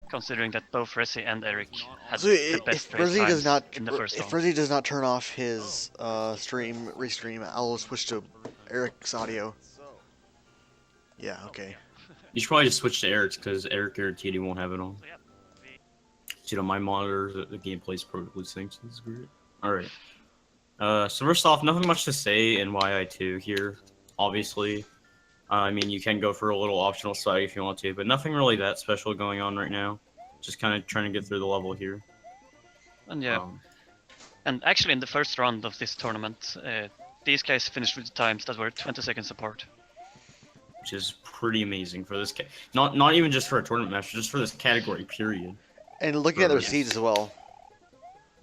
considering that both Resi and Eric had So the best if race Resi does times not, in the first if round. Resi does not turn off his restream, I'll switch to Eric's audio. Yeah, okay. You should probably just switch to Eric's because Eric guaranteed he won't have it on. So, you know, my monitor, the gameplay's perfectly synced. This is great. Alright. So first off, nothing much to say in YI2 here, obviously. I mean, you can go for a little optional side if you want to, but nothing really that special going on right now. Just kind of trying to get through the level here. And yeah, and actually in the first round of this tournament, these guys finished with times that were 20 seconds apart. Which is pretty amazing for this not even just for a tournament match, just for this category, period. And looking at their seeds as well.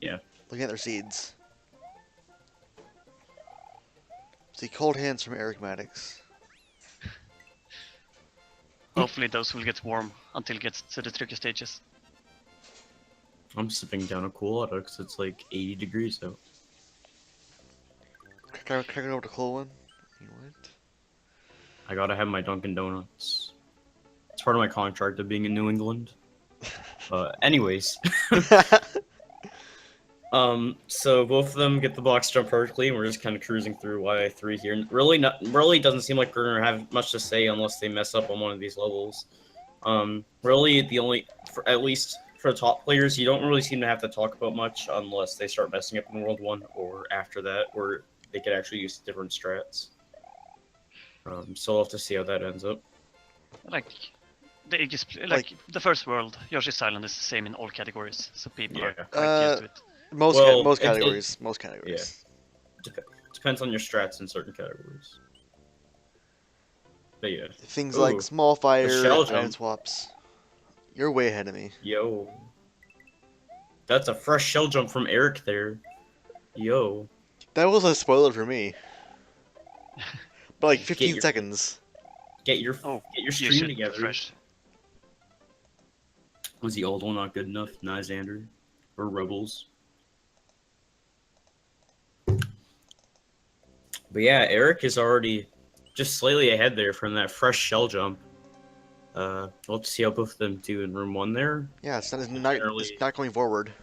Yeah. Looking at their seeds. See, cold hands from Erikmadex. Hopefully those will get warm until it gets to the tricky stages. I'm sipping down a cool water because it's like 80 degrees out. Can I go over to cool one? You what? I gotta have my Dunkin' Donuts. It's part of my contract of being in New England. Anyways. So both of them get the box jump perfectly, and we're just kind of cruising through YI3 here. And really doesn't seem like we're gonna have much to say unless they mess up on one of these levels. Really the only, at least for the top players, you don't really seem to have to talk about much unless they start messing up in World 1 or after that, where they could actually use different strats. So we'll have to see how that ends up. Like the first world, Yoshi's Island is the same in all categories, so people are quite used to it. Most categories. Yeah. Depends on your strats in certain categories. But yeah. Things like small fire, iron swaps. You're way ahead of me. Yo. That's a fresh shell jump from Eric there. Yo. That was a spoiler for me. But like 15 seconds. Get your stream together. Fresh. Was the old one not good enough? Nizander? Or Rebels? But yeah, Eric is already just slightly ahead there from that fresh shell jump. We'll have to see how both of them do in room 1 there. Yeah, it's not going forward.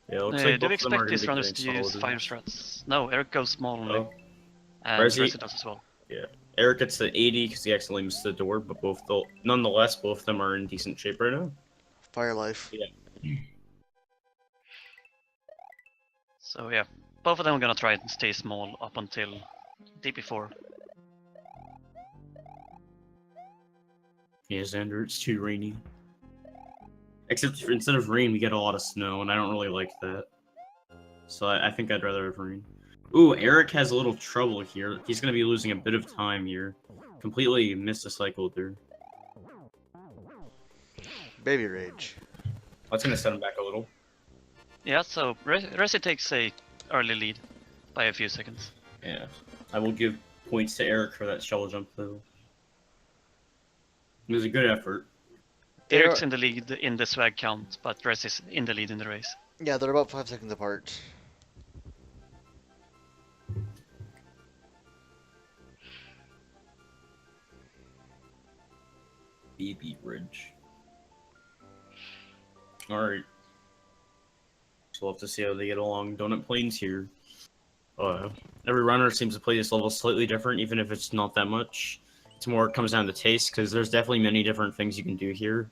Yeah, looks like do we expect these runners to use fire strats? No, Eric goes small only. And Resi does as well. Yeah. Eric gets the 80 because he accidentally missed the door, but nonetheless, both of them are in decent shape right now. Fire life. Yeah. So yeah, both of them are gonna try and stay small up until DP4. Yeah, Xander, it's too rainy. Except instead of rain, we get a lot of snow, and I don't really like that. So I think I'd rather have rain. Ooh, Eric has a little trouble here. He's going to be losing a bit of time here. Completely missed a cycle there. Baby rage. That's going to set him back a little. Yeah, so Resi takes a early lead by a few seconds. Yeah, I will give points to Eric for that shell jump, though. It was a good effort. Eric's in the lead in the swag count, but Resi's in the lead in the race. Yeah, they're about 5 seconds apart. Baby Ridge. Alright. So we'll have to see how they get along. Donut Plains here. Every runner seems to play this level slightly different, even if it's not that much. It's more, it comes down to taste, because there's definitely many different things you can do here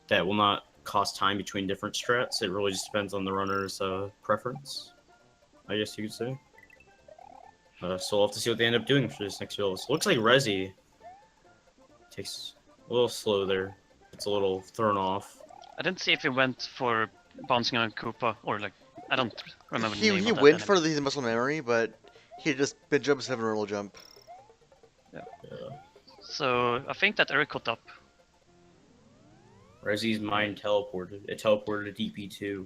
that will not cost time between different strats. It really just depends on the runner's preference, I guess you could say. So we'll have to see what they end up doing for this next field. So it looks like Resi takes a little slow there. It's a little thrown off. I didn't see if he went for bouncing on Koopa, or like, I don't remember the name He of that went enemy. for the muscle memory, but he just mid jump 7 roll jump. Yeah. So I think that Eric caught up. Resi's mind teleported. It teleported to DP2.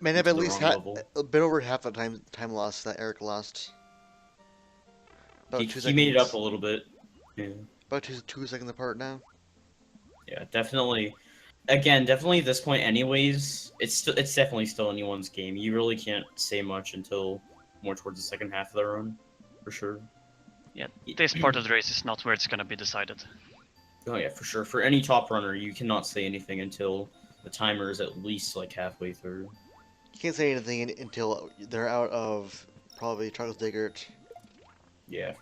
May have at least a bit over half the time lost that Eric lost. He made it up a little bit. Yeah. About two seconds apart now. Yeah, definitely. Again, definitely at this point anyways, it's definitely still anyone's game. You really can't say much until more towards the second half of the run, for sure. Yeah, this part of the race is not where it's gonna be decided. Oh yeah, for sure. For any top runner, you cannot say anything until the timer is at least like halfway through. You can't say anything until they're out of probably Charles Diggert. Yeah.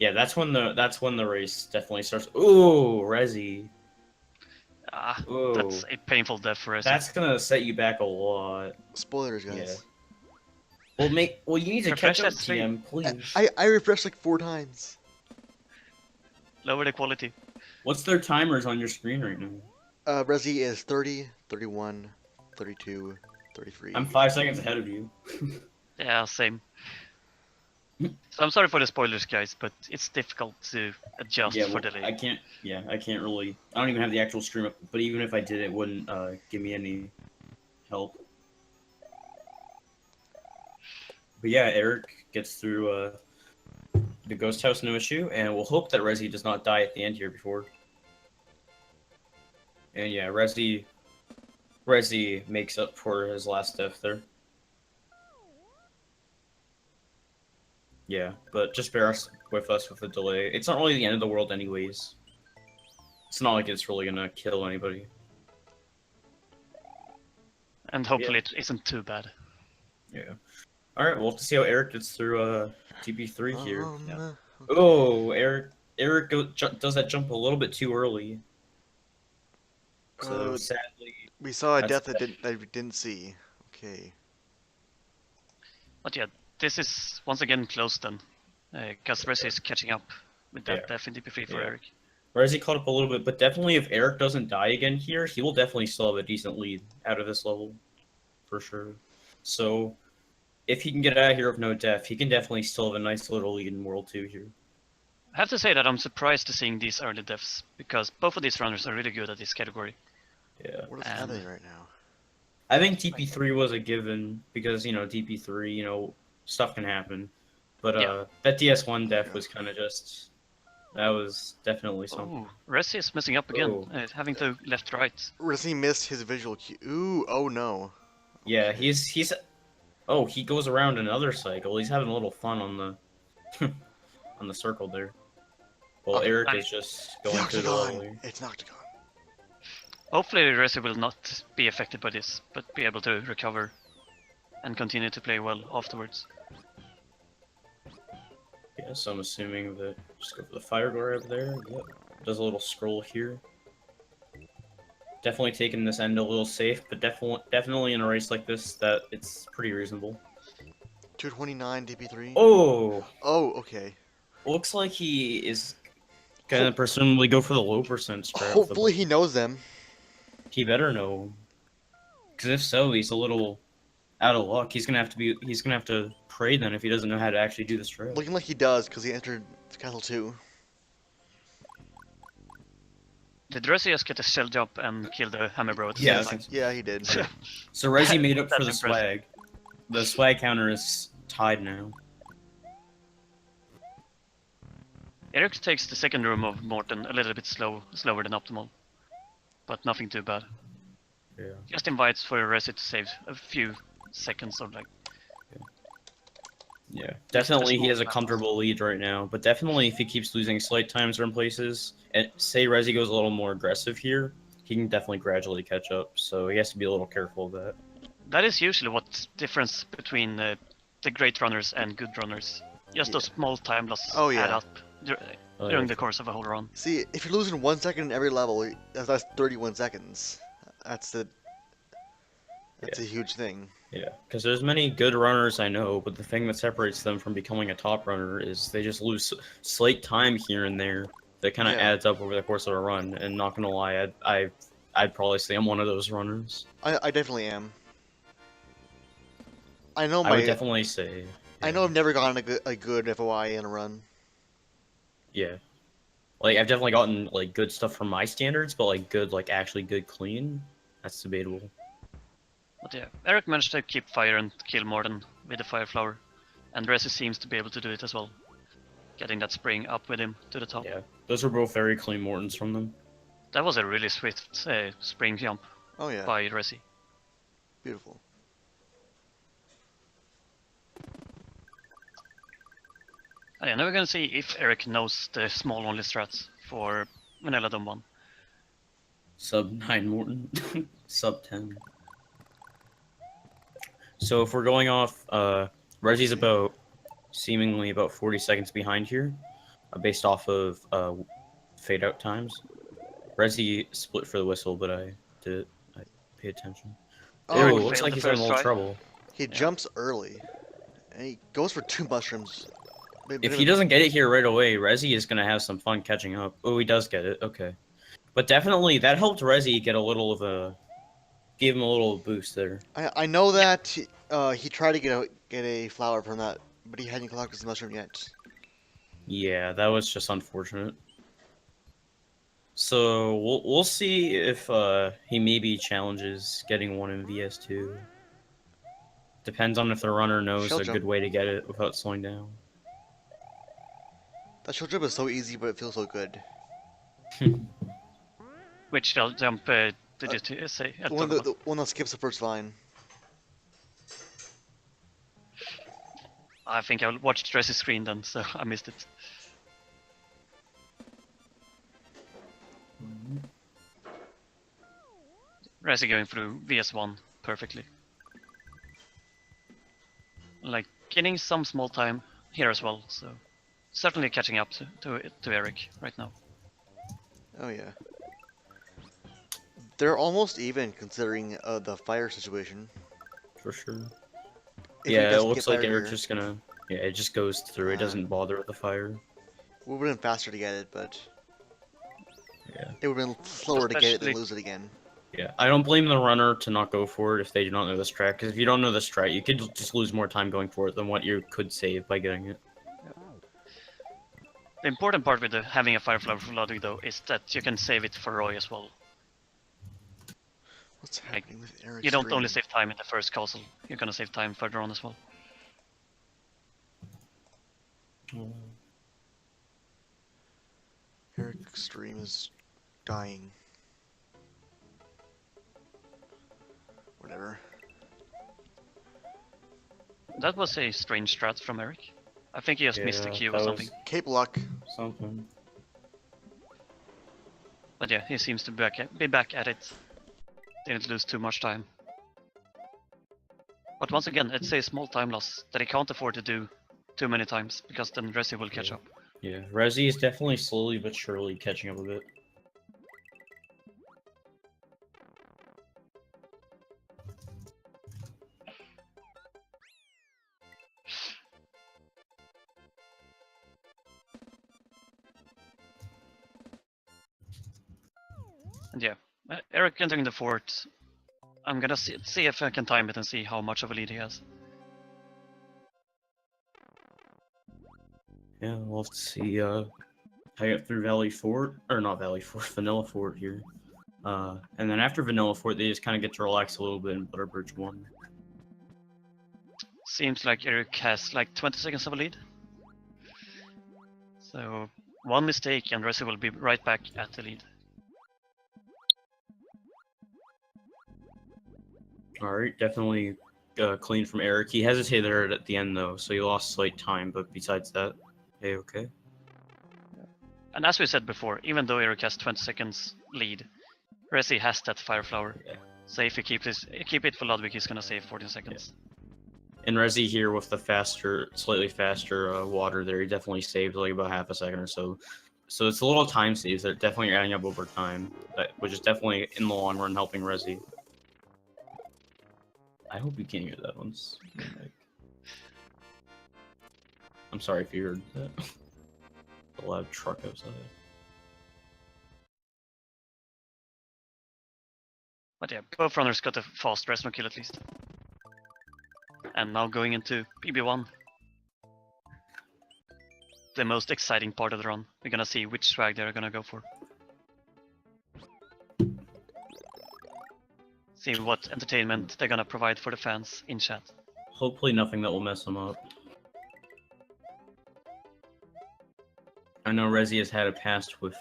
Yeah, that's when the race definitely starts. Ooh, Rezi. Ah, Ooh. that's a painful death for Resi. That's gonna set you back a lot. Spoilers, Yeah. guys. Well, you need to Refresh catch up, that stream. TM, please. I refreshed like 4 times. Lower the quality. What's their timers on your screen right now? Resi is 30, 31, 32, 33. I'm 5 seconds ahead of you. Yeah, same. So I'm sorry for the spoilers, guys, but it's difficult to adjust Yeah, for well, delay. I can't really. I don't even have the actual stream up. But even if I did, it wouldn't give me any help. But yeah, Eric gets through the ghost house, no issue, and we'll hope that Resi does not die at the end here before. And yeah, Resi makes up for his last death there. Yeah, but just bear with us with the delay. It's not really the end of the world anyways. It's not like it's really gonna kill anybody. And hopefully it isn't too bad. Yeah. Alright, we'll have to see how Eric gets through TP3 here. Yeah. Oh, Eric does that jump a little bit too early. So sadly, We saw a that's death that we didn't see. Okay. But yeah, this is once again close then. Because Resi is catching up with that Yeah. death in DP3 for Yeah. Eric. Resi caught up a little bit, but definitely if Eric doesn't die again here, he will definitely still have a decent lead out of this level. For sure. So, if he can get out of here with no death, he can definitely still have a nice little lead in World 2 here. I have to say that I'm surprised to seeing these early deaths, because both of these runners are really good at this category. Yeah. What is happening right now? I think DP3 was a given, because, DP3, stuff can happen. But Yeah. that DS1 death was kind of just... That was definitely something. Oh, Resi is messing up again, Oh. having to left-right. Resi missed his visual cue. Ooh, oh no. Yeah, Okay. he's... Oh, he goes around another cycle. He's having a little fun on the... on the circle there. Well, Eric is just going through the level. It's Noctagon. Hopefully Resi will not be affected by this, but be able to recover and continue to play well afterwards. Yeah, so I'm assuming that just go for the fire door over there. Yep. Does a little scroll here. Definitely taking this end a little safe, but definitely in a race like this, that it's pretty reasonable. 229 DP3. Oh! Oh, okay. Looks like he is gonna presumably go for the low percent strat. Hopefully he knows them. He better know. Because if so, he's a little out of luck. He's gonna have to pray then if he doesn't know how to actually do the strat. Looking like he does, because he entered Castle 2. Did Resi just get a shell jump and kill the Hammer Bro at the same time? Yeah, he did. So Rezi made up for the That's impressive. swag. The swag counter is tied now. Eric takes the second room of Morten a little bit slower than optimal, but nothing too bad. Yeah. Just invites for Resi to save a few seconds or like. Yeah, definitely he has a comfortable lead right now, but definitely if he keeps losing slight times in places, and say Rezi goes a little more aggressive here, he can definitely gradually catch up, so he has to be a little careful of that. That is usually what difference between the great runners and good runners. Just those small time losses add up during the course of a whole run. See, if you're losing 1 second in every level, that's 31 seconds. That's a huge thing. Yeah, because there's many good runners I know, but the thing that separates them from becoming a top runner is they just lose slight time here and there that kind of adds up over the course of a run. And not gonna lie, I'd probably say I'm one of those runners. I definitely am. I would definitely say. Yeah. I know I've never gotten a good FOI in a run. Yeah. Like, I've definitely gotten, like, good stuff from my standards, but, like, good, like, actually good clean, that's debatable. But yeah, Eric managed to keep fire and kill Morten with the fire flower, and Resi seems to be able to do it as well, getting that spring up with him to the top. Yeah, those were both very clean Mortens from them. That was a really swift spring jump by Resi. Beautiful. And yeah, now we're gonna see if Eric knows the small only strats for Vanilla Dome 1. Sub 9 Morton. Sub 10. So if we're going off, Rezi's seemingly about 40 seconds behind here, based off of fade out times. Rezi split for the whistle, but I pay attention. Eric Oh, Oh, looks failed like the he's having a first little try. trouble. he jumps early. And he goes for 2 mushrooms. If he doesn't get it here right away, Rezi is going to have some fun catching up. Oh, he does get it. Okay. But definitely, that helped Rezi get a little of a... Give him a little boost there. I know that he tried to get a flower from that, but he hadn't collected his mushroom yet. Yeah, that was just unfortunate. So, we'll see if he maybe challenges getting one in VS2. Depends on if the runner knows Shell a jump. good way to get it without slowing down. That shell jump is so easy, but it feels so good. Which shell jump did you say? The one that skips the first line. I think I watched Rezi's screen then, so I missed it. Rezi going through VS1 perfectly. Like, getting some small time here as well, so certainly catching up to Eric right now. Oh yeah. They're almost even considering the fire situation. For sure. If he Yeah, it doesn't looks get like fired Eric's here, just gonna... Yeah, it just goes through. It doesn't bother with the fire. it would have been faster to get it, but Yeah. it would have been slower to get it than Especially- lose it again. Yeah, I don't blame the runner to not go for it if they do not know the strat, because if you don't know the strat, you could just lose more time going for it than what you could save by getting it. The important part with having a Fireflower flooding though is that you can save it for Roy as well. What's happening with Eric's You don't stream? only save time in the first castle, you're gonna save time further on as well. Eric's stream is dying. Whatever. That was a strange strat from Eric. I think he just missed the Yeah, cue or that something. was- Cape luck. Something. But yeah, he seems to be back at it. Didn't lose too much time. But once again, it's a small time loss that he can't afford to do too many times, because then Rezi will catch Yeah. up. Yeah, Rezi is definitely slowly but surely catching up a bit. And yeah, Eric entering the fort. I'm gonna see if I can time it and see how much of a lead he has. Yeah, we'll have to see how you get through Valley Fort, or not Valley Fort, Vanilla Fort here. And then after Vanilla Fort, they just kind of get to relax a little bit in Butterbridge 1. Seems like Eric has like 20 seconds of a lead. So one mistake and Rezi will be right back at the lead. Alright, definitely clean from Eric. He hesitated there at the end though, so he lost slight time, but besides that, hey, okay. And as we said before, even though Eric has 20 seconds lead, Rezi has that Fire Flower. Yeah. So if he keep it for Ludwig, he's gonna save 14 seconds. And Rezi here with the slightly faster water there, he definitely saved like about half a second or so. So it's a little time saves that are definitely adding up over time, which is definitely in the long run helping Rezi. I hope you can't hear that one. I'm sorry if you heard that. A loud truck outside. But yeah, both runners got a fast rest no kill at least. And now going into PB1. The most exciting part of the run. We're gonna see which swag they're gonna go for. See what entertainment they're gonna provide for the fans in chat. Hopefully nothing that will mess them up. I know Rezi has had a past with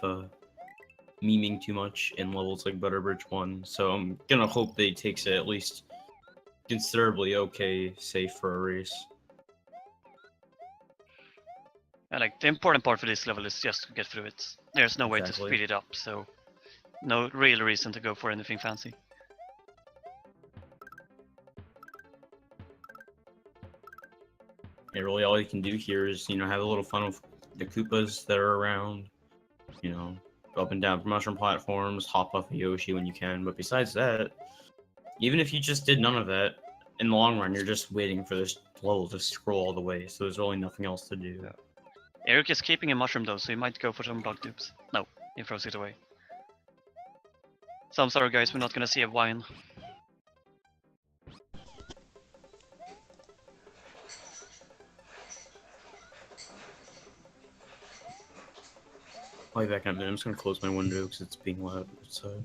memeing too much in levels like Butterbridge 1, so I'm gonna hope that he takes it at least considerably okay safe for a race. And like the important part for this level is just to get through it. There's no way to Exactly. speed it up, so no real reason to go for anything fancy. Yeah, really all you can do here is, you know, have a little fun with the Koopas that are around. You know, go up and down mushroom platforms, hop off a Yoshi when you can. But besides that, even if you just did none of that, in the long run, you're just waiting for this level to scroll all the way. So there's really nothing else to do. Yeah. Erik is keeping a mushroom though, so he might go for some block dupes. No, he throws it away. So I'm sorry guys, we're not gonna see a wine. I'll be back in a minute. I'm just gonna close my window because it's being loud outside.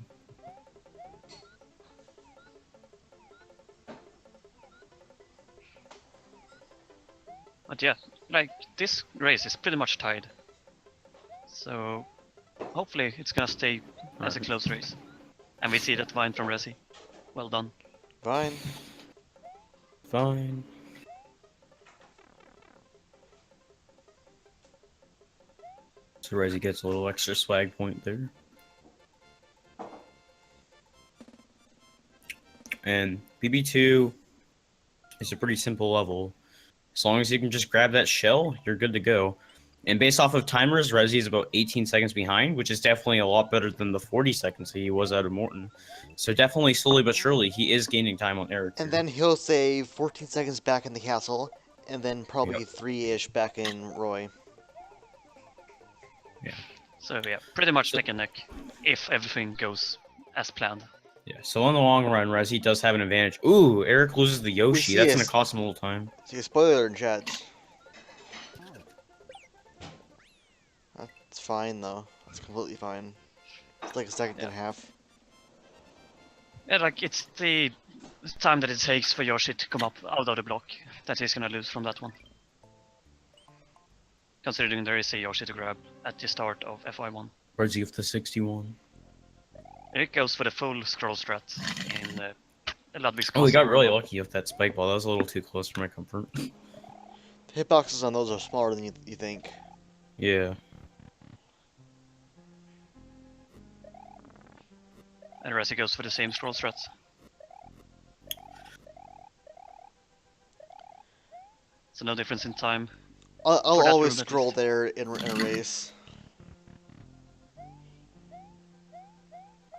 But yeah, like this race is pretty much tied. So hopefully it's gonna stay as a close race. And we see that wine from Resi. Well done. Fine. Fine. So Resi gets a little extra swag point there. And BB2 is a pretty simple level. As long as you can just grab that shell, you're good to go. And based off of timers, Resi is about 18 seconds behind, which is definitely a lot better than the 40 seconds that he was out of Morton. So definitely, slowly but surely, he is gaining time on Erik. And then he'll save 14 seconds back in the castle, and then probably Yep. 3-ish back in Roy. So yeah, pretty much neck and neck if everything goes as planned. Yeah, so in the long run, Resi does have an advantage. Ooh, Erik loses the Yoshi. see That's a going s- to cost him a little time. See a spoiler in chat. That's fine though. That's completely fine. It's like a second and a half. Yeah, like it's the time that it takes for Yoshi to come up out of the block that he's gonna lose from that one. Considering there is a Yoshi to grab at the start of FY1. Resi with the 61. Erik goes for the full scroll strat in Ludwig's Oh, he castle. got really lucky with that spike ball. That was a little too close for my comfort. The hitboxes on those are smaller than you think. Yeah. And Resi goes for the same scroll strats. So no difference in time. I'll For that always room, at scroll least. there in a race.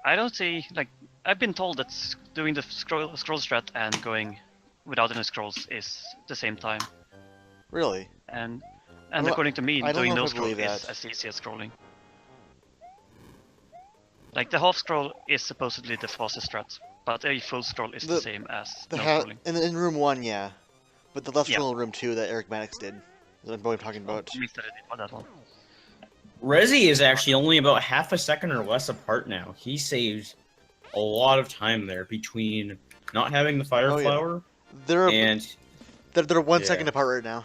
I don't see, like, I've been told that doing the scroll strat and going without any scrolls is the same time. Really? And don't- according to me, I don't doing know no if I scroll believe is that. as easy as scrolling. Like the half scroll is supposedly the fastest strat, but a full scroll is the The- same as The no ha scrolling. in room 1, yeah. But the left Yeah. scroll in room 2 that Erikmadex did. That's what I'm talking about. I missed that one. Resi is actually only about half a second or less apart now. He saved a lot of time there between not having the fire Oh, yeah. flower They're and they're 1 Yeah. second apart right now.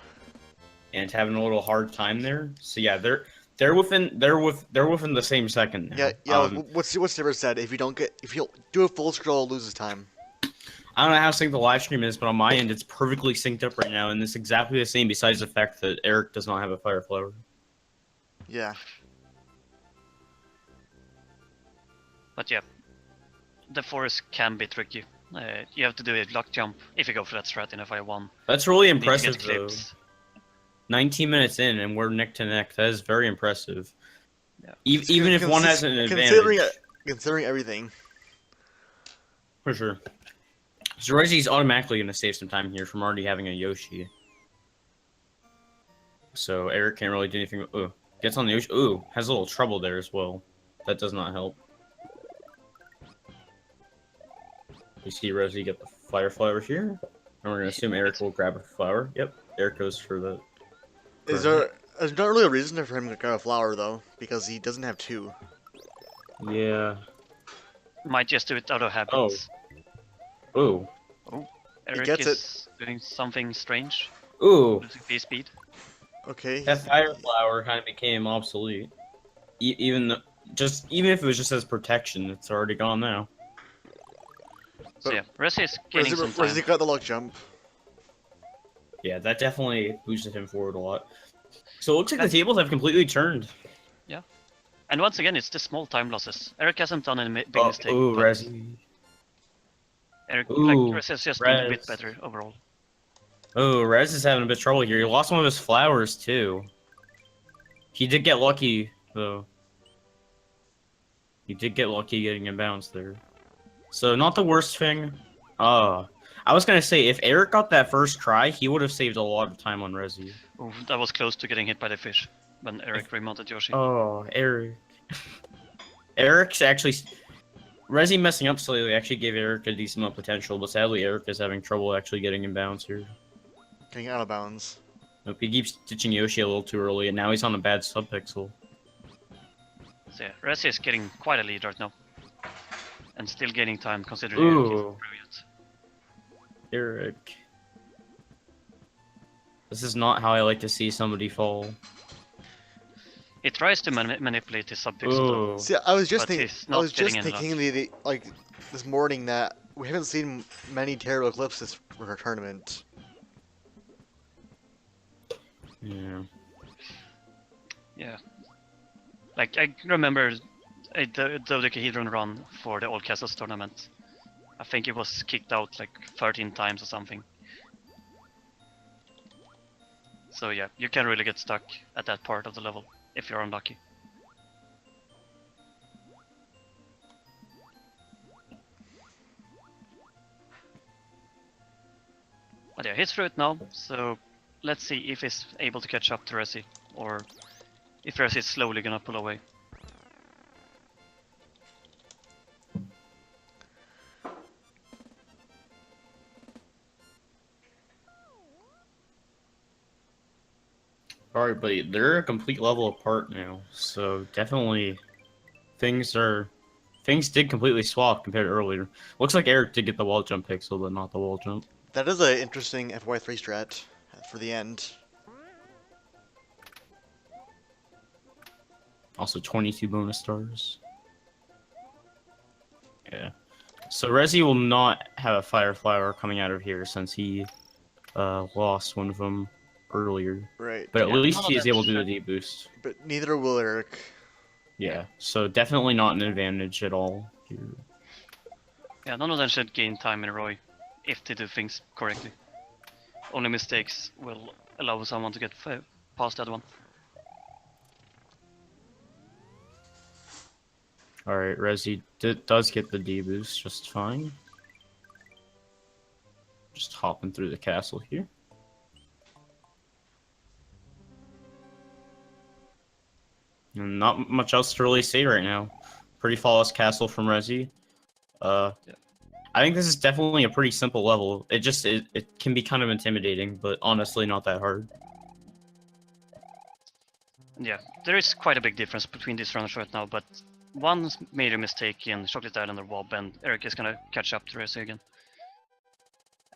having a little hard time there. So yeah, they're within the same second now. Yeah. What's never said? If you do a full scroll, it loses time. I don't know how synced the live stream is, but on my end, it's perfectly synced up right now, and it's exactly the same. Besides the fact that Erik does not have a fire flower. Yeah. But yeah, the forest can be tricky. You have to do a block jump if you go for that strat in FI1. That's really You need to get impressive, though. clips. 19 minutes in, and we're neck to neck. That is very impressive. Yeah. Even if one has an Considering advantage. considering everything. For sure. So Regi's automatically going to save some time here from already having a Yoshi. So Erik can't really do anything. Ooh, gets on the Yoshi. Ooh, has a little trouble there as well. That does not help. We see Resi get the fire flower here. And we're going to assume Erik will grab a flower. Yep, Erik goes for the... There's not really a reason for him to grab a flower though, because he doesn't have 2. Yeah. Might just do it out of habits. Ooh. Erik gets is doing something strange. Ooh. Losing base speed. Okay. That fire flower kind of became obsolete. Even if it was just as protection, it's already gone now. So But yeah, Resi is gaining some Where's he time. got the luck jump? Yeah, that definitely boosted him forward a lot. So it looks like the tables have completely turned. Yeah. And once again, it's the small time losses. Eric hasn't done any big mistake. Ooh, But Resi. Eric, like, Ooh, Rez has just been a bit Rez. better overall. Oh, Rez is having a bit of trouble here. He lost one of his flowers, too. He did get lucky, though. He did get lucky getting a bounce there. So, not the worst thing. I was gonna say, if Eric got that first try, he would have saved a lot of time on Resi. Ooh, that was close to getting hit by the fish when Eric remounted Yoshi. Oh, Eric. Eric's actually... Resi messing up slightly actually gave Eric a decent amount of potential, but sadly Eric is having trouble actually getting him bounce here. Getting out of bounds. Nope, he keeps ditching Yoshi a little too early, and now he's on a bad sub-pixel. So yeah, Rez is getting quite a lead right now. And still gaining time considering Ooh. Eric isn't brilliant. Eric. This is not how I like to see somebody fall. He tries to manipulate his sub-pixel though. Ooh. See, I was just But thinking. he's I not was just getting any thinking like this morning that we haven't seen many terrible clips this tournament. Yeah. Yeah. Like, I remember the dodecahedron run for the All Castles tournament. I think it was kicked out like 13 times or something. So yeah, you can really get stuck at that part of the level if you're unlucky. But yeah, he's through it now, so let's see if he's able to catch up to Resi, or if Resi is slowly gonna pull away. Alright, but they're a complete level apart now, so definitely things did completely swap compared to earlier. Looks like Eric did get the wall jump pixel, but not the wall jump. That is an interesting FY3 strat for the end. Also 22 bonus stars. Yeah. So Resi will not have a fire flower coming out of here since he lost one of them earlier. Right. But at Yeah, least none of he is them able to do should- the D-boost. But neither will Eric. Yeah, so definitely not an advantage at all here. Yeah, none of them should gain time in Roy if they do things correctly. Only mistakes will allow someone to get past that one. Alright, Resi does get the D-boost just fine. Just hopping through the castle here. And not much else to really say right now. Pretty flawless castle from Resi. Yeah. I think this is definitely a pretty simple level. It can be kind of intimidating, but honestly not that hard. Yeah, there is quite a big difference between these runners right now, but one major mistake in Chocolate Island or Wob, and Eric is gonna catch up to Resi again.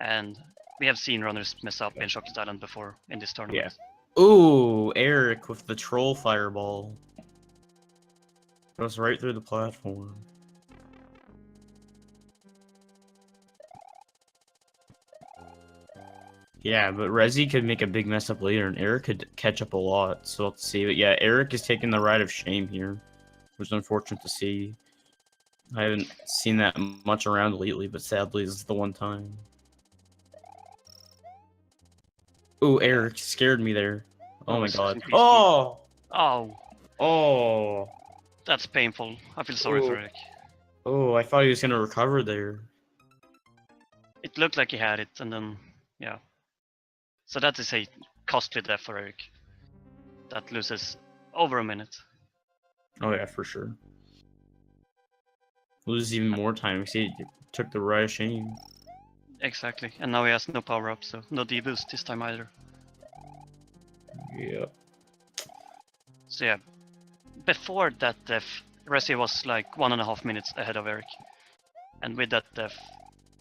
And we have seen runners mess up in Chocolate Island before in this tournament. Yeah. Ooh, Eric with the troll fireball. Goes right through the platform. Yeah, but Resi could make a big mess up later, and Eric could catch up a lot, so let's see. But yeah, Eric is taking the ride of shame here, which is unfortunate to see. I haven't seen that much around lately, but sadly this is the one time. Ooh, Eric scared me there. Oh my god. Oh! Oh, Oh! that's painful. I feel sorry for Ooh. Eric. Oh, I thought he was gonna recover there. It looked like he had it, and then, yeah. So that is a costly death for Eric. That loses over a minute. Oh yeah, for sure. Loses even more time because he took the ride of shame. Exactly, and now he has no power up, so no D-boost this time either. Yep. So yeah, before that death, Resi was like 1.5 minutes ahead of Eric. And with that death,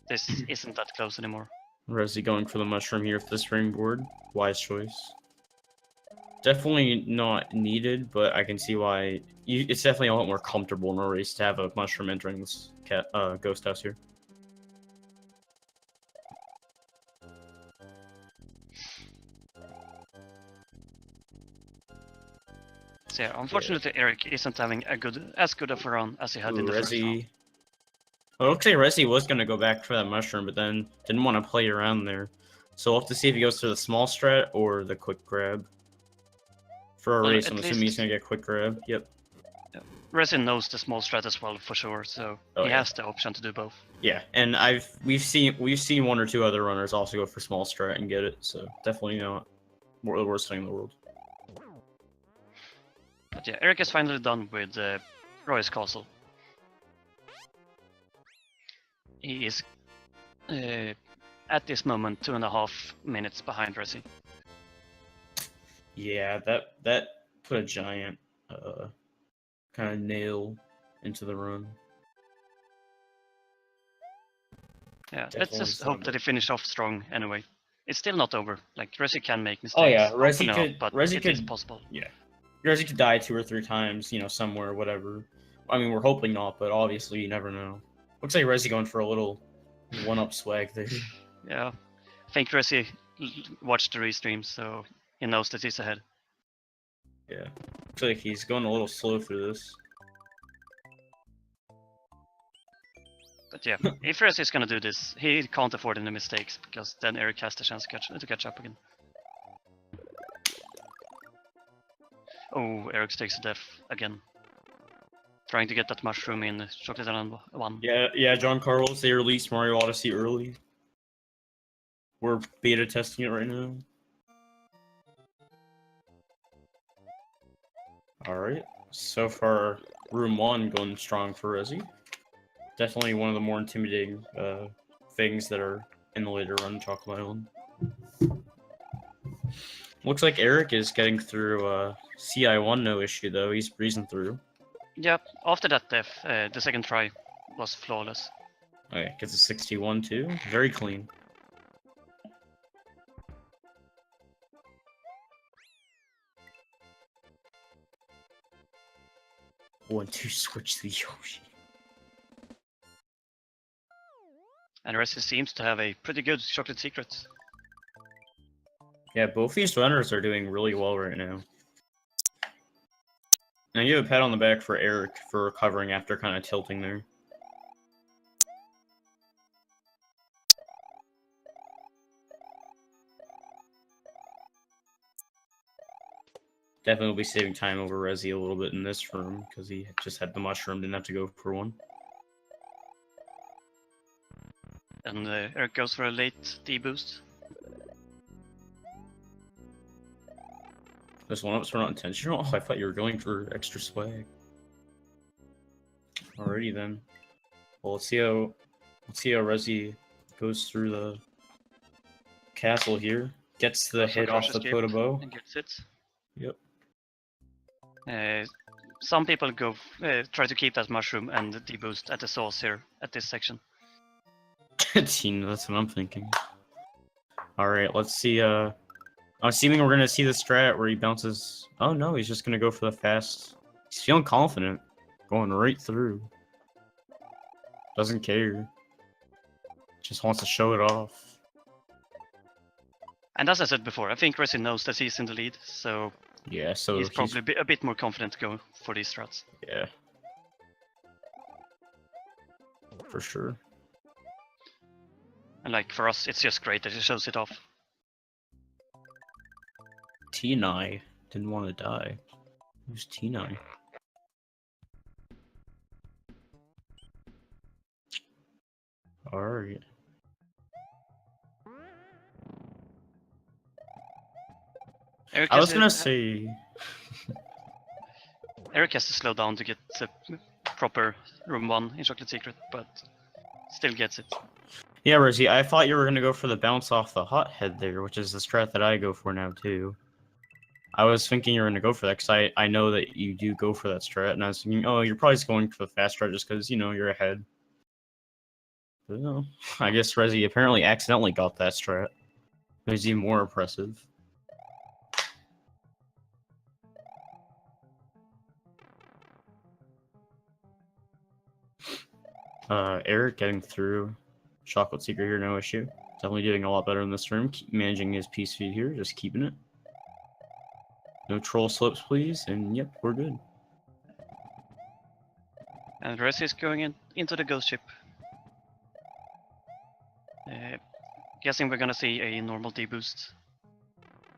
this isn't that close anymore. Resi going for the mushroom here for the springboard. Wise choice. Definitely not needed, but I can see why. It's definitely a lot more comfortable in a race to have a mushroom entering this ghost house here. So yeah, unfortunately, Eric isn't having as good of a run as he had in the first round. Resi. Well, it looks like Resi was going to go back for that mushroom, but then didn't want to play around there. So we'll have to see if he goes for the small strat or the quick grab. For a Well, race, at I'm assuming he's least- going to get quick grab. Yep. Resin knows the small strat as well for sure, so Oh, he yeah. has the option to do both. Yeah, and we've seen one or two other runners also go for small strat and get it, so definitely not the worst thing in the world. But yeah, Eric is finally done with Roy's Castle. He is at this moment 2.5 minutes behind Resi. Yeah, that put a giant kind of nail into the run. Yeah, let's Definitely just hope that he finished off strong anyway. It's still not over. Like, Resi can make mistakes. Oh yeah, Hopefully Resi not, could. but Resi it could. is possible. Yeah, Resi could die 2 or 3 times, you know, somewhere, whatever. I mean, we're hoping not, but obviously you never know. Looks like Resi going for a little one-up swag there. Yeah, I think Resi watched the restream, so he knows that he's ahead. Yeah, looks like he's going a little slow through this. But yeah, if Resi is gonna do this, he can't afford any mistakes, because then Eric has the chance to catch up again. Oh, Eric takes a death again. Trying to get that mushroom in Chocolate Island 1. Yeah, John Carlos, they released Mario Odyssey early. We're beta testing it right now. Alright, so far, Room 1 going strong for Resi. Definitely one of the more intimidating things that are in the later run Chocolate Island. Looks like Eric is getting through CI1 no issue though, he's breezing through. Yep, after that death, the second try was flawless. Okay, gets a 61 too, very clean. One, two, switch the Yoshi. And Resi seems to have a pretty good Chocolate Secret. Yeah, both these runners are doing really well right now. Now you have a pat on the back for Eric for recovering after kind of tilting there. Definitely will be saving time over Resi a little bit in this room because he just had the mushroom, didn't have to go for one. And Eric goes for a late D-boost. Those one-ups were not intentional? Oh, I thought you were going for extra swag. Alrighty then. Well, let's see how Resi goes through the castle here. Gets the Also hit off the crushes Podobo. and gets it. Yep. Some people go try to keep that mushroom and D-boost at the source here at this section. Tina, that's what I'm thinking. Alright, let's see, I'm assuming we're gonna see the strat where he bounces. Oh no, he's just gonna go for the fast. He's feeling confident. Going right through. Doesn't care. Just wants to show it off. And as I said before, I think Resi knows that he's in the lead, so Yeah, so he's probably a bit more confident to go for these strats. Yeah. For sure. And like for us, it's just great that he shows it off. T9 didn't want to die. Who's T9? Alright. I was gonna say... Eric has to slow down to get the proper room 1 in Chocolate Secret, but still gets it. Yeah, Rosie, I thought you were gonna go for the bounce off the hothead there, which is the strat that I go for now too. I was thinking you were gonna go for that because I know that you do go for that strat, and I was thinking, oh, you're probably just going for the fast strat just because, you know, you're ahead. But no, I guess Resi apparently accidentally got that strat. It was even more impressive. Eric getting through Chocolate Secret here, no issue. Definitely doing a lot better in this room. Keep managing his piece feed here, just keeping it. No troll slips, please. And yep, we're good. And Resi is going into the ghost ship. Guessing we're gonna see a normal D-boost.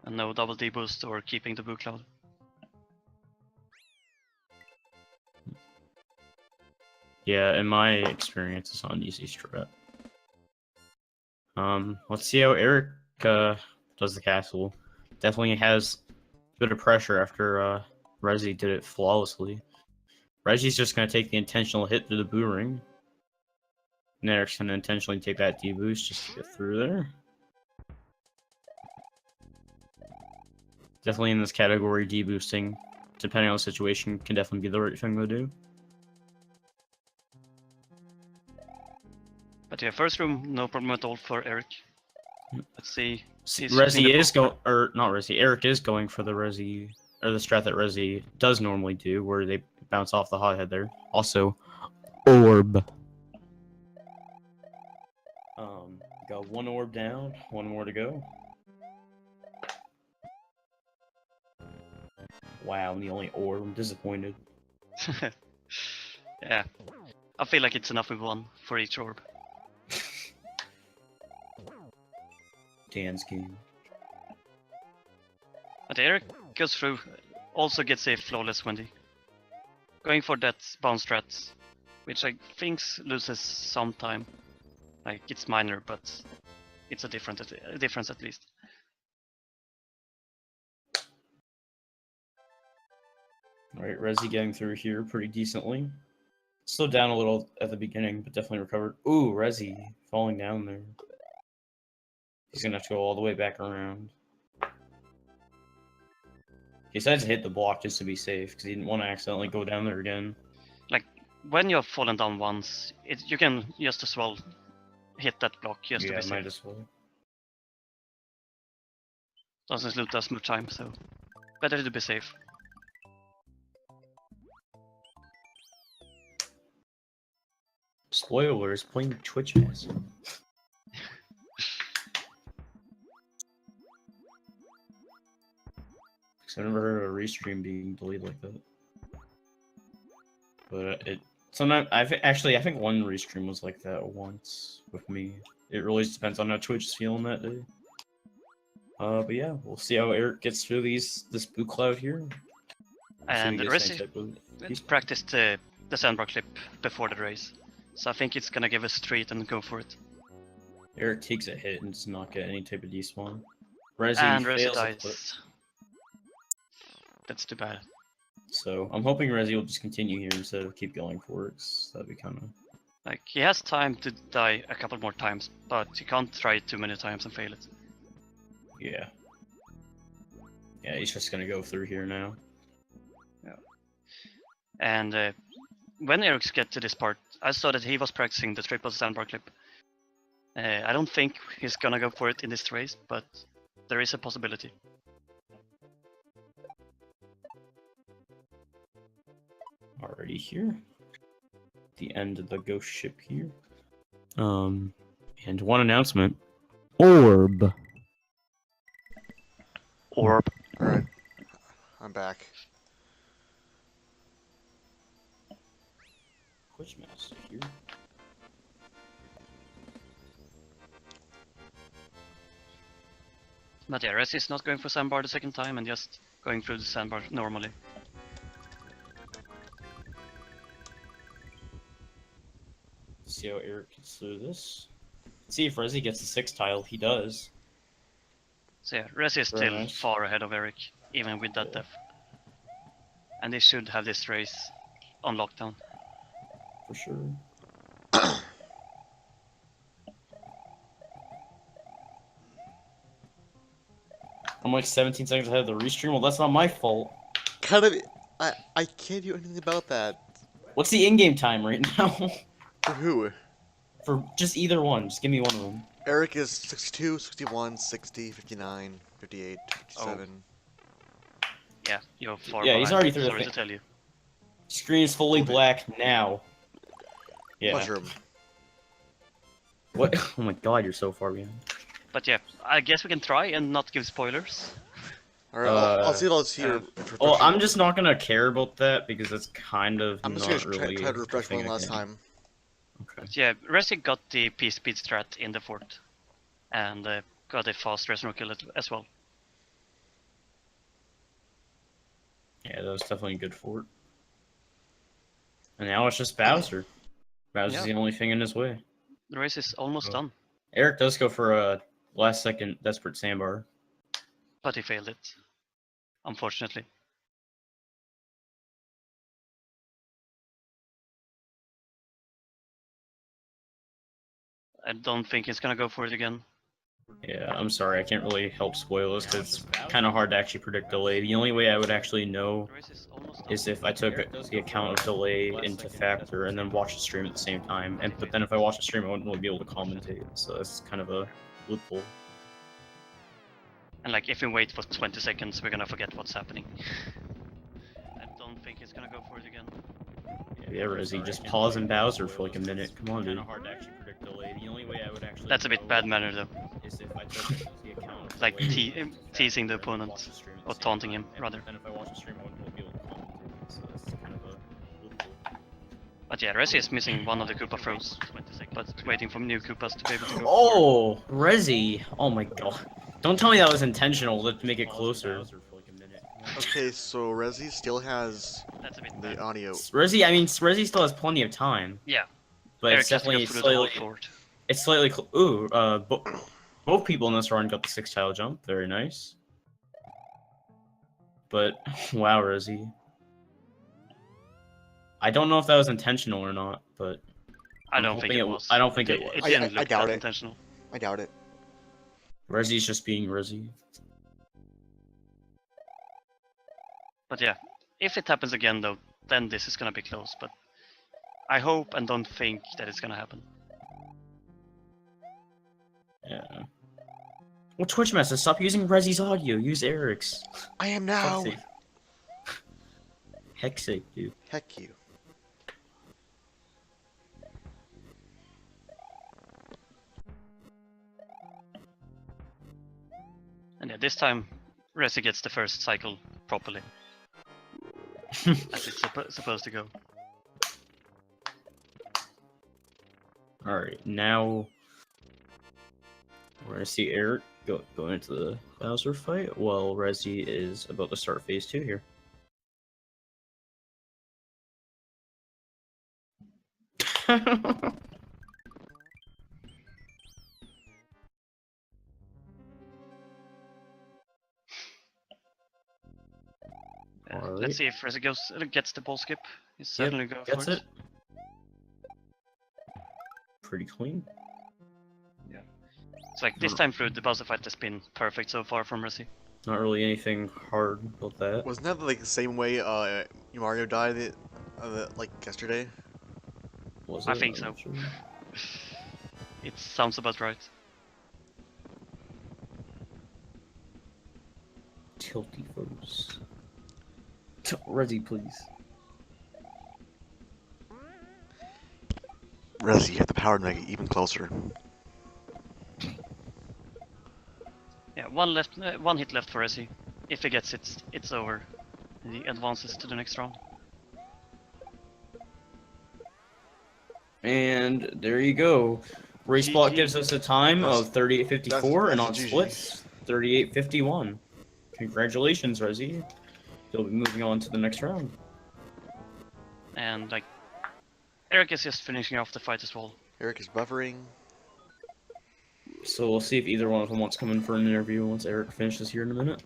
And no double D-boost or keeping the Boo Cloud. Yeah, in my experience, it's on easy strat. Let's see how Eric does the castle. Definitely has a bit of pressure after Resi did it flawlessly. Regi's just gonna take the intentional hit through the Boo ring. And Eric's gonna intentionally take that D-boost just to get through there. Definitely in this category, D-boosting, depending on the situation, can definitely be the right thing to do. But yeah, first room, no problem at all for Eric. Let's see. Resi is going, or not Resi, Eric is going for the Resi, or the strat that Resi does normally do, where they bounce off the hothead there. Also, orb. Got one orb down, one more to go. Wow, I'm the only orb. I'm disappointed. Yeah, I feel like it's enough with one for each orb. Dan's game. But Eric goes through, also gets a flawless Wendy. Going for that bounce strat, which I think loses some time. Like, it's minor, but it's a difference at least. Alright, Resi getting through here pretty decently. Slowed down a little at the beginning, but definitely recovered. Ooh, Resi falling down there. He's gonna have to go all the way back around. He decides to hit the block just to be safe, because he didn't want to accidentally go down there again. Like, when you've fallen down once, you can just as well hit that block just to be safe. Might as well. Doesn't loot as much time, so better to be safe. Spoilers, playing Twitch Master. I've never heard of a restream being delayed like that. But sometimes I think one restream was like that once with me. It really just depends on how Twitch is feeling that day. But yeah, we'll see how Eric gets through this Boo Cloud here. And Resi practiced the sandbar clip before the race, so I think it's gonna give a street and go for it. Eric takes a hit and does not get any type of despawn. And Resi fails dies. That's too bad. So I'm hoping Resi will just continue here instead of keep going for it. That'd be kind of like, he has time to die a couple more times, but you can't try it too many times and fail it. Yeah. Yeah, he's just gonna go through here now. Yeah. And when Eric gets to this part, I saw that he was practicing the triple sandbar clip. I don't think he's gonna go for it in this race, but there is a possibility. Already here. The end of the ghost ship here. And one announcement. Orb. Orb. Alright. I'm back. Twitch Master here. But yeah, Resi is not going for sandbar the second time and just going through the sandbar normally. See how Eric gets through this. See if Resi gets the 6th tile. He does. So yeah, Resi is still far ahead of Eric, even with that depth. And they should have this race on lockdown. For sure. I'm like 17 seconds ahead of the restream. Well, that's not my fault. Kind of. I can't do anything about that. What's the in-game time right now? For who? For just either one. Just give me one of them. Eric is 62, 61, 60, 59, 58, 57. Oh. Yeah, you're far behind. He's already through the Sorry thing. to tell you. Screen is fully black now. Yeah. Mushroom. What? Oh my god, you're so far behind. But yeah, I guess we can try and not give spoilers. Alright, I'll see those here. Well, I'm just not gonna care about that because it's kind of I'm just not gonna really try to refresh a thing one last again. time. Okay. Yeah, Resi got the P speed strat in the fort, and got a fast resin kill as well. Yeah, that was definitely a good fort. And now it's just Bowser. Bowser's Yeah. the only thing in his way. The race is almost done, Eric does go for a last-second desperate sandbar. but he failed it, unfortunately. I don't think he's gonna go for it again. Yeah, I'm sorry, I can't really help spoil this because it's kind of hard to actually predict delay. The only way I would actually know The race is almost done. is if I took the account of delay into factor and then watched the stream at the same time. But then if I watch the stream, I wouldn't really be able to commentate. So that's kind of a loophole. And like, if we wait for 20 seconds, we're gonna forget what's happening. I don't think he's gonna go for it again. Yeah, Resi, just pause and Bowser for like a minute. Come on, dude. That's a bit bad manner though. Is if I took the account of Like delay teasing the opponent, or taunting him rather. Then if I watch the stream, I wouldn't really be able to commentate. So that's kind of a loophole. But yeah, Resi is missing one of the Koopa throws, but waiting for new Koopas to be able to go. Oh, Resi! Oh my god. Don't tell me that was intentional to make it closer. Okay, so Resi still has That's a bit the bad. audio. Resi still has plenty of time. Yeah, But Eric it's has to go definitely through the whole slightly, fort. it's slightly, ooh, both people in this run got the 6-tile jump, very nice. But, wow, Resi. I don't know if that was intentional or not, but I don't think it was. I don't think it was. It didn't I look doubt that it. intentional. I doubt it. Resi's just being Resi. But yeah, if it happens again though, then this is gonna be close. But I hope and don't think that it's gonna happen. Yeah. Well, Twitchmaster, stop using Resi's audio. Use Eric's. I am now! Heck's sake, dude. Heck you. And yeah, this time Resi gets the first cycle properly, as it's supposed to go. Alright, now we're gonna see Eric go into the Bowser fight while Resi is about to start phase 2 here. Alright. Let's see if Resi gets the ball skip. He's certainly go for Gets it. it. Pretty clean. It's like this time through, the Bowser fight has been perfect so far from Resi. Not really anything hard about that. Wasn't that like the same way Mario died like yesterday? Was I it? think I'm so. not sure. It sounds about right. Tilty foes. Resi, please. Resi, you have the power to make it even closer. Yeah, one hit left for Resi. If he gets it, it's over. And he advances to the next round. And there you go. Race block GG. gives us a time of 38:54, and on that's GG. splits, 38:51. Congratulations, Resi. You'll be moving on to the next round. And like, Eric is just finishing off the fight as well. Eric is buffering. So we'll see if either one of them wants to come in for an interview once Eric finishes here in a minute.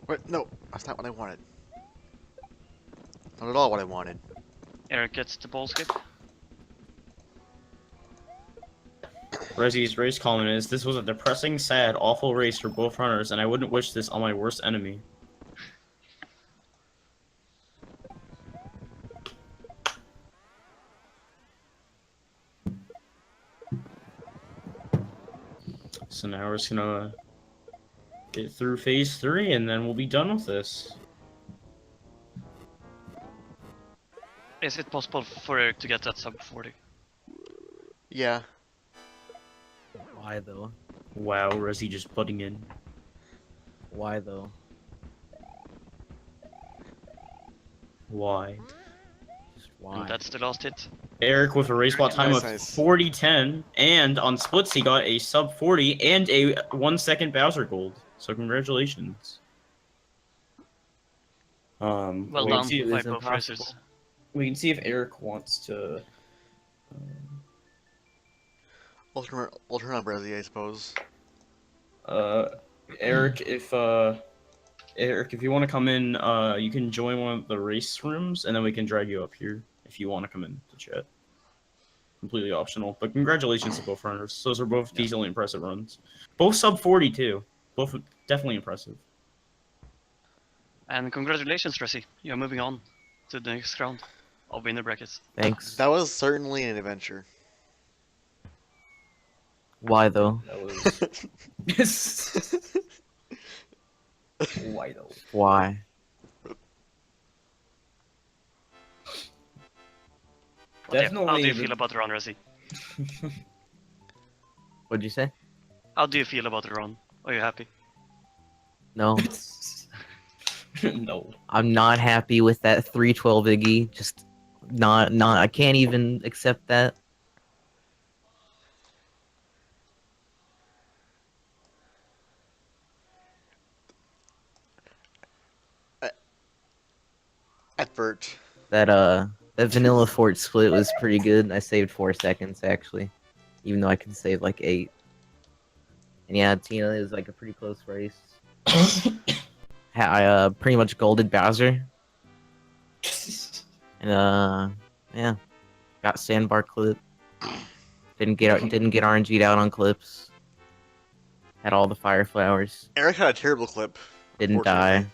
Wait, no, that's not what I wanted. Not at all what I wanted. Eric gets the ball skip. Resi's race comment is, "This was a depressing, sad, awful race for both runners, and I wouldn't wish this on my worst enemy." So now we're just gonna get through phase 3, and then we'll be done with this. Is it possible for Eric to get that sub 40? Yeah. Why though? Wow, Resi just butting in. Why though? Why? Just And why? that's the last hit. Eric with a race bot time Nice, of nice. 40:10, and on splits he got a sub 40 and a 1 second Bowser gold. So congratulations. Well we can done see It by is both racers. impossible. we can see if Eric wants to. We'll turn on Brezzy, I suppose. Uh, Eric, if you want to come in, you can join one of the race rooms, and then we can drag you up here if you want to come in to chat. Completely optional, but congratulations to both runners. Those are both decently impressive runs. Both sub 40 too. Both definitely impressive. And congratulations, Resi. You're moving on to the next round of winner brackets. Thanks. That was certainly an adventure. Why though? That was. Why though? Why? But yeah, how Definitely do you the- feel about the run, Resi? What'd you say? How do you feel about the run? Are you happy? No, No. I'm not happy with that 312 Iggy. Just not. I can't even accept that. Effort. That vanilla fort split was pretty good. I saved 4 seconds actually, even though I can save like 8. And yeah, Tina is like a pretty close race. I pretty much golded Bowser, and yeah, got sandbar clip. Didn't get RNG'd out on clips. Had all the fire flowers. Eric had a terrible clip. Didn't die.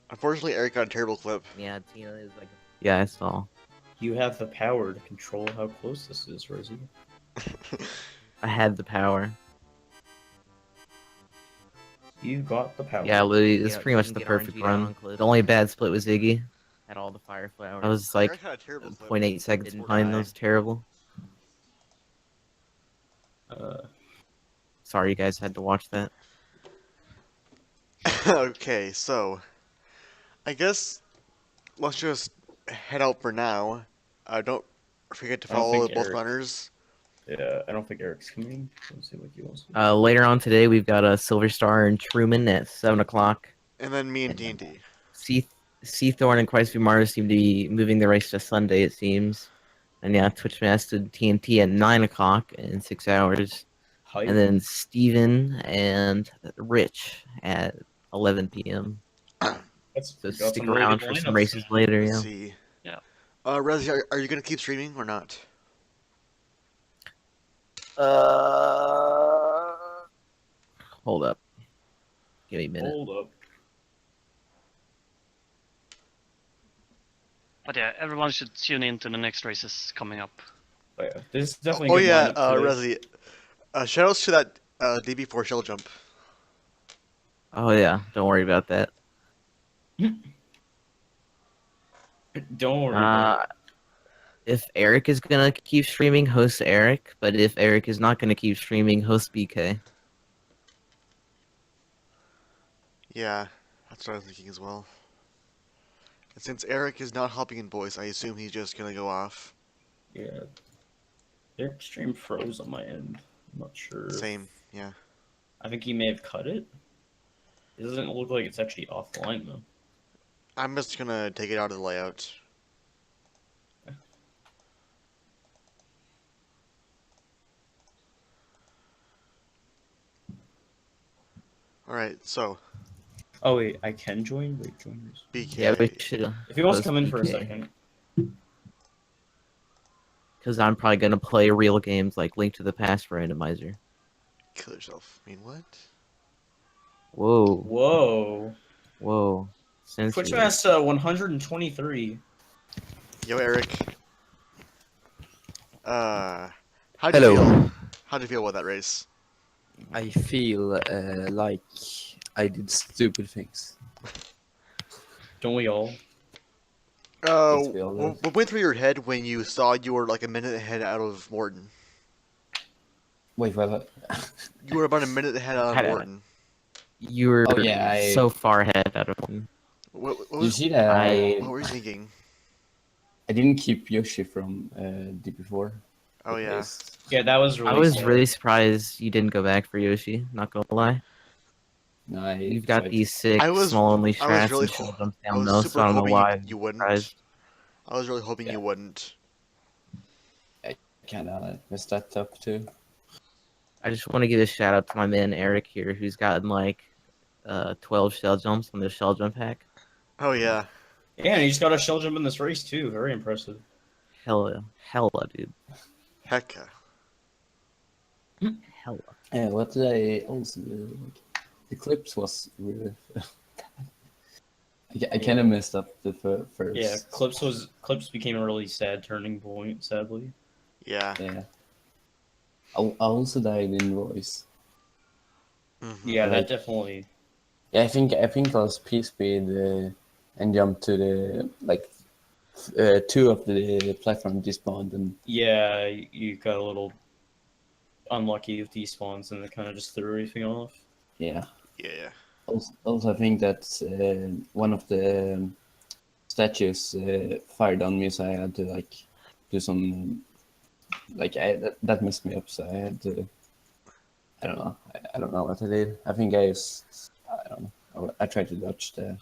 Unfortunately, Eric got a terrible clip. Yeah, Tina is like. Yeah, I saw. You have the power to control how close this is, Rosie. I had the power. You got the power. Yeah, Louis, it's pretty much the perfect run. The only bad split was Iggy. Had all the fire flowers. I was like Eric had a terrible clip. 0.8 seconds behind. That was terrible. Sorry you guys had to watch that. Okay, so I guess let's just head out for now. Don't forget to I don't follow think both Eric- runners. Yeah, I don't think Eric's coming. Let's see what he wants to do. Later on today, we've got a Silver Star and Truman at 7 o'clock. And then me and D&D. Seathorn and Quite a few Mars seem to be moving the race to Sunday, it seems. And yeah, Twitchmaster TNT at 9 o'clock in 6 hours. Hype. And then Steven and Rich at 11 p.m. That's, So we got stick some really around good for some lineups. races later, Let's yeah. see. Yeah. Rezi, are you gonna keep streaming or not? Hold up. Give me a minute. Hold up. But yeah, everyone should tune in to the next races coming up. Oh, yeah. This is definitely a Oh good yeah, lineup today. Rezi. Shoutouts to that DB4 shell jump. Oh yeah, don't worry about that. Don't worry about it. If Eric is gonna keep streaming, host Eric. But if Eric is not gonna keep streaming, host BK. Yeah, that's what I was thinking as well. And since Eric is not hopping in voice, I assume he's just gonna go off. Yeah. Their stream froze on my end. I'm not sure. Same, yeah. I think he may have cut it. It doesn't look like it's actually offline though. I'm just gonna take it out of the layout. Alright, so, Oh wait, I can join? Wait, joiners. BK. Yeah, we should. If he wants to come in for a BK. second. Because I'm probably gonna play real games like Link to the Past randomizer. Kill yourself. I mean, what? Whoa, Whoa. whoa. Censored. Twitchmaster 123. Yo, Eric. How'd you Hello. feel? How'd you feel about that race? I feel like I did stupid things. Don't we all? Let's be honest. What went through your head when you saw you were like a minute ahead out of Morton? Wait, what? You were about a minute ahead of Had a- Orton. You were Oh, yeah, so far ahead out of him. What You see that what were you thinking? I didn't keep Yoshi from DP4. Oh yeah. Yeah, that was really I was sad. really surprised you didn't go back for Yoshi. Not gonna lie. No, I You've got tried. these sick I was- small only I was strats really and ho- shell jumps I down was though, super so I don't know hoping why. you wouldn't. Surprised. I was really hoping Yeah. you wouldn't. Kinda messed that up too. I just want to give a shout out to my man Eric here, who's gotten like 12 shell jumps on the shell jump hack. Oh yeah. Yeah, and he just got a shell jump in this race too. Very impressive. Hella, dude. Hecka. Hella. Yeah, what did I also do? The clips was really. I kind of messed up the first. Yeah, Clips became a really sad turning point, sadly. Yeah. Yeah. I also died in voice. Mhm. Yeah, Right. that definitely. Yeah, I think I was P speed and jumped to the like two of the platform despawned and Yeah, you got a little unlucky with despawns and it kind of just threw everything off. yeah. Yeah. Also, I think that one of the statues fired on me, so I had to like do some that messed me up. So I had to. I don't know. I don't know what I did. I think I just. I don't know. I tried to dodge the.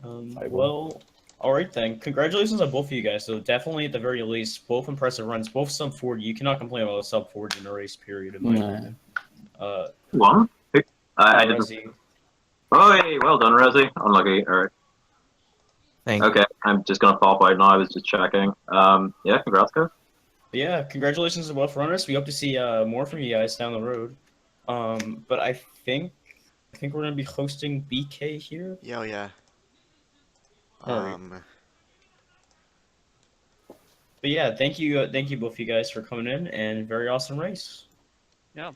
Fireball. Well, all right then. Congratulations on both of you guys. So definitely, at the very least, both impressive runs, both sub 40. You cannot complain about a sub 40 in a race. Period. In my opinion. One? I didn't. Resi. Oh, hey, well done, Resi. Unlucky. Alright. Thank Okay, I'm just gonna pop out now. I was just checking. Yeah, congrats, guys. Yeah, congratulations to both runners. We hope to see more from you guys down the road. But I think we're gonna be hosting BK here. Yeah. Oh yeah. Alright. But yeah, thank you both of you guys for coming in and very awesome race. Yeah.